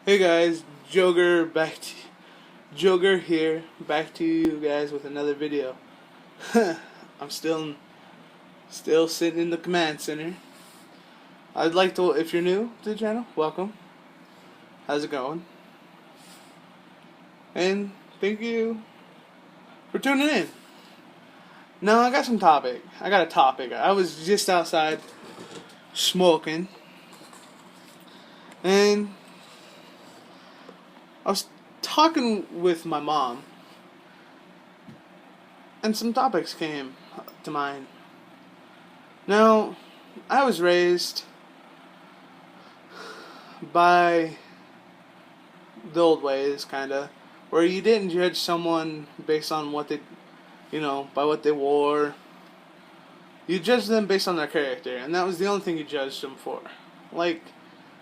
Hey guys, Joker here, back to you guys with another video. I'm still sitting in the command center. I'd like to, if you're new to the channel, welcome. How's it going? And thank you for tuning in. Now I got a topic. I was just outside smoking, and I was talking with my mom, and some topics came to mind. Now, I was raised by the old ways, kinda, where you didn't judge someone based on what by what they wore. You judged them based on their character, and that was the only thing you judged them for. Like,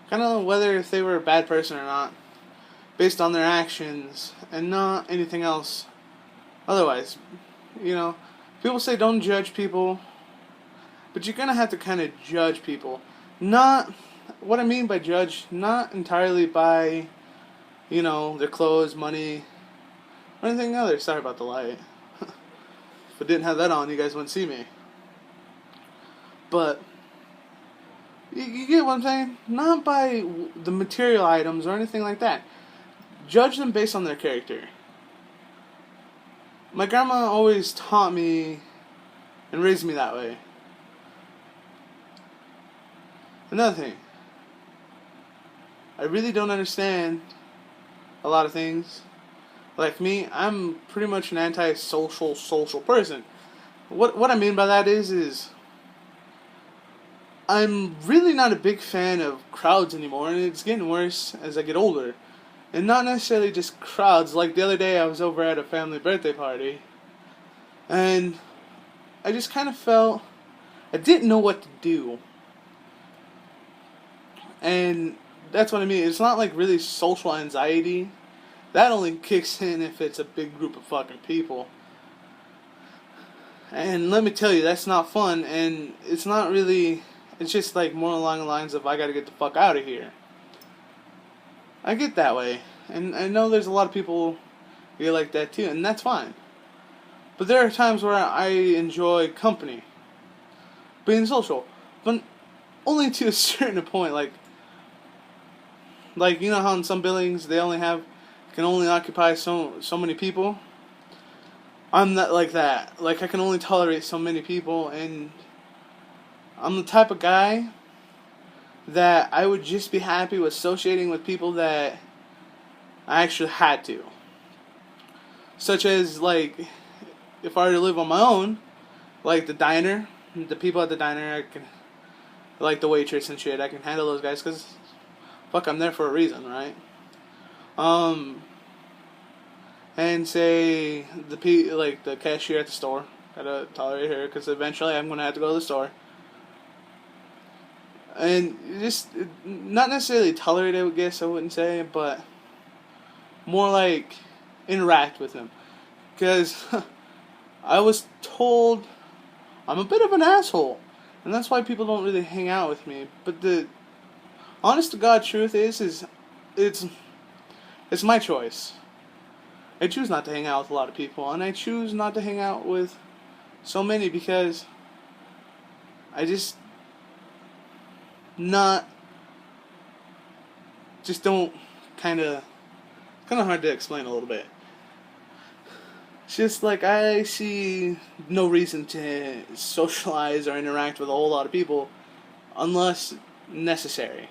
kinda whether if they were a bad person or not, based on their actions, and not anything else otherwise. People say don't judge people, but you're gonna have to kind of judge people. Not, what I mean by judge, not entirely by, their clothes, money, or anything other. Sorry about the light. If I didn't have that on, you guys wouldn't see me. But, you get what I'm saying? Not by the material items or anything like that. Judge them based on their character. My grandma always taught me and raised me that way. Another thing, I really don't understand a lot of things. Like me, I'm pretty much an anti-social person. What I mean by that is I'm really not a big fan of crowds anymore, and it's getting worse as I get older. And not necessarily just crowds. Like the other day, I was over at a family birthday party, and I just kind of felt I didn't know what to do. And that's what I mean. It's not like really social anxiety. That only kicks in if it's a big group of fucking people. And let me tell you, that's not fun. And it's not really. It's just like more along the lines of I gotta get the fuck out of here. I get that way. And I know there's a lot of people who get like that too. And that's fine. But there are times where I enjoy company. Being social. But only to a certain point. Like you know how in some buildings they can only occupy so many people. I'm not like that. Like I can only tolerate so many people, and I'm the type of guy that I would just be happy with associating with people that I actually had to. Such as like if I were to live on my own, like the diner, the people at the diner, I can like the waitress and shit. I can handle those guys because fuck, I'm there for a reason, right? And say the cashier at the store, gotta tolerate her because eventually I'm gonna have to go to the store. And just not necessarily tolerate it, I guess I wouldn't say, but more like interact with him, because I was told I'm a bit of an asshole, and that's why people don't really hang out with me. But the honest to God truth is it's my choice. I choose not to hang out with a lot of people, and I choose not to hang out with so many because I just don't kind of hard to explain a little bit. It's just like I see no reason to socialize or interact with a whole lot of people unless necessary.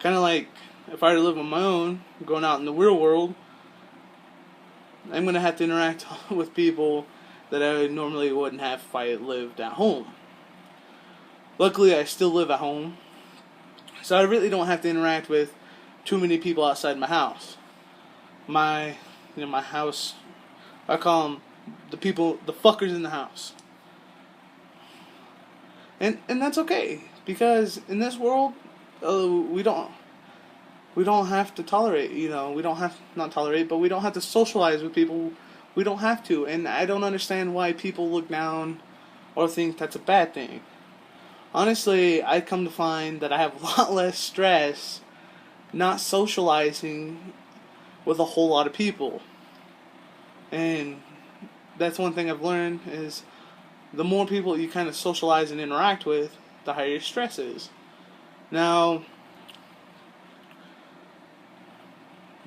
Kind of like if I were to live on my own, going out in the real world, I'm going to have to interact with people that I normally wouldn't have if I lived at home. Luckily, I still live at home, so I really don't have to interact with too many people outside my house. My house, I call them the fuckers in the house. And that's okay, because in this world, we don't have to tolerate, we don't have, not tolerate, but we don't have to socialize with people. We don't have to, and I don't understand why people look down or think that's a bad thing. Honestly, I come to find that I have a lot less stress not socializing with a whole lot of people. And that's one thing I've learned is the more people you kind of socialize and interact with, the higher your stress is. Now,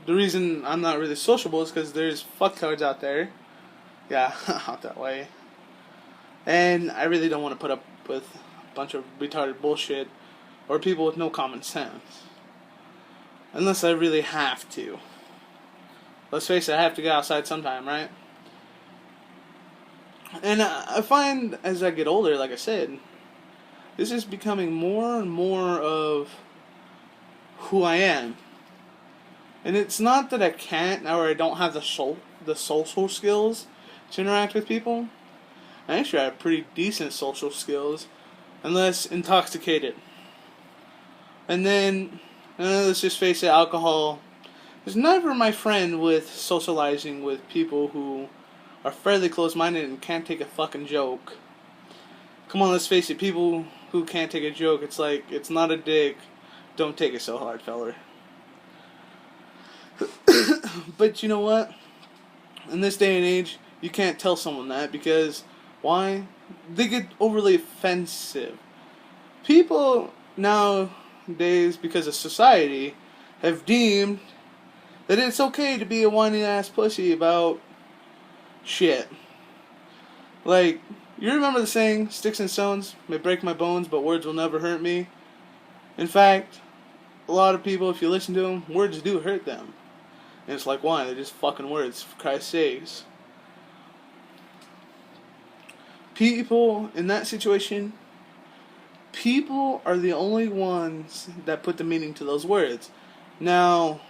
the reason I'm not really sociable is because there's fucktards out there. Yeah, out that way. And I really don't want to put up with a bunch of retarded bullshit or people with no common sense. Unless I really have to. Let's face it, I have to get outside sometime, right? And I find as I get older, like I said, this is becoming more and more of who I am. And it's not that I can't or I don't have the social skills to interact with people. I actually have pretty decent social skills, unless intoxicated. And then, let's just face it, alcohol is never my friend with socializing with people who are fairly close-minded and can't take a fucking joke. Come on, let's face it, people who can't take a joke, it's like, it's not a dig. Don't take it so hard, feller. But you know what? In this day and age, you can't tell someone that because, why? They get overly offensive. People nowadays, because of society, have deemed that it's okay to be a whiny ass pussy about shit. Like, you remember the saying, sticks and stones may break my bones, but words will never hurt me? In fact, a lot of people, if you listen to them, words do hurt them. And it's like, why? They're just fucking words, for Christ's sakes. People, in that situation, people are the only ones that put the meaning to those words. Now,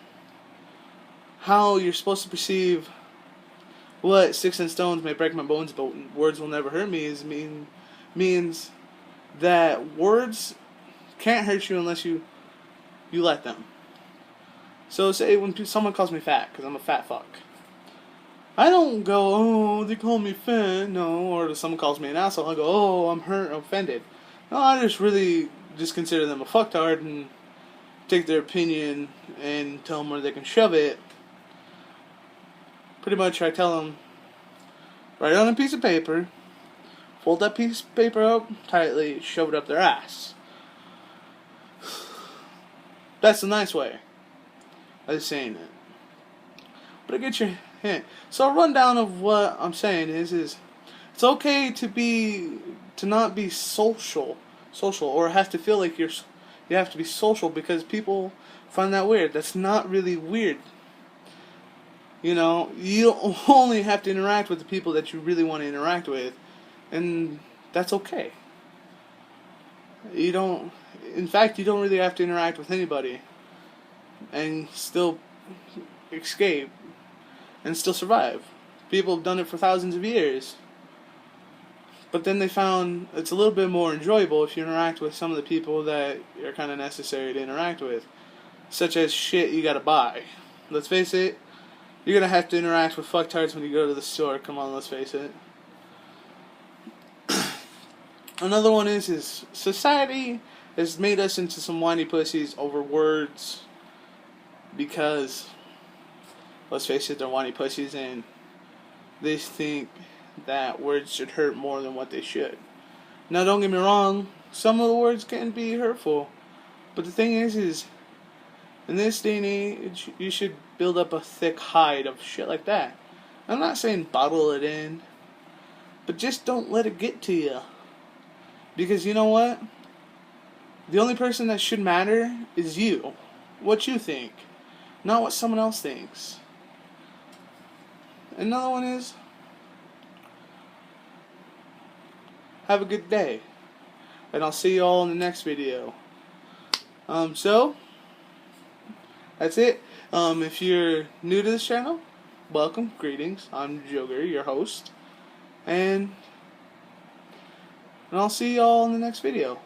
how you're supposed to perceive what sticks and stones may break my bones, but words will never hurt me means that words can't hurt you unless you let them. So say when someone calls me fat, because I'm a fat fuck, I don't go, oh, they call me fat, no, or if someone calls me an asshole, I go, oh, I'm hurt, I'm offended. No, I just consider them a fucktard and take their opinion and tell them where they can shove it. Pretty much I tell them, write on a piece of paper, fold that piece of paper up tightly, shove it up their ass. That's the nice way of saying it. But I get your hint. So a rundown of what I'm saying is it's okay to not be social, or have to feel like you have to be social because people find that weird. That's not really weird. You know, you only have to interact with the people that you really want to interact with, and that's okay. In fact, you don't really have to interact with anybody and still escape and still survive. People have done it for thousands of years. But then they found it's a little bit more enjoyable if you interact with some of the people that are kind of necessary to interact with, such as shit you gotta buy. Let's face it, you're gonna have to interact with fucktards when you go to the store. Come on, let's face it. Another one is society has made us into some whiny pussies over words because, let's face it, they're whiny pussies and they think that words should hurt more than what they should. Now, don't get me wrong, some of the words can be hurtful, but the thing is in this day and age, you should build up a thick hide of shit like that. I'm not saying bottle it in, but just don't let it get to you. Because you know what? The only person that should matter is you. What you think, not what someone else thinks. Another one is, have a good day. And I'll see you all in the next video. So, that's it. If you're new to this channel, welcome, greetings. I'm Joger, your host. And I'll see you all in the next video.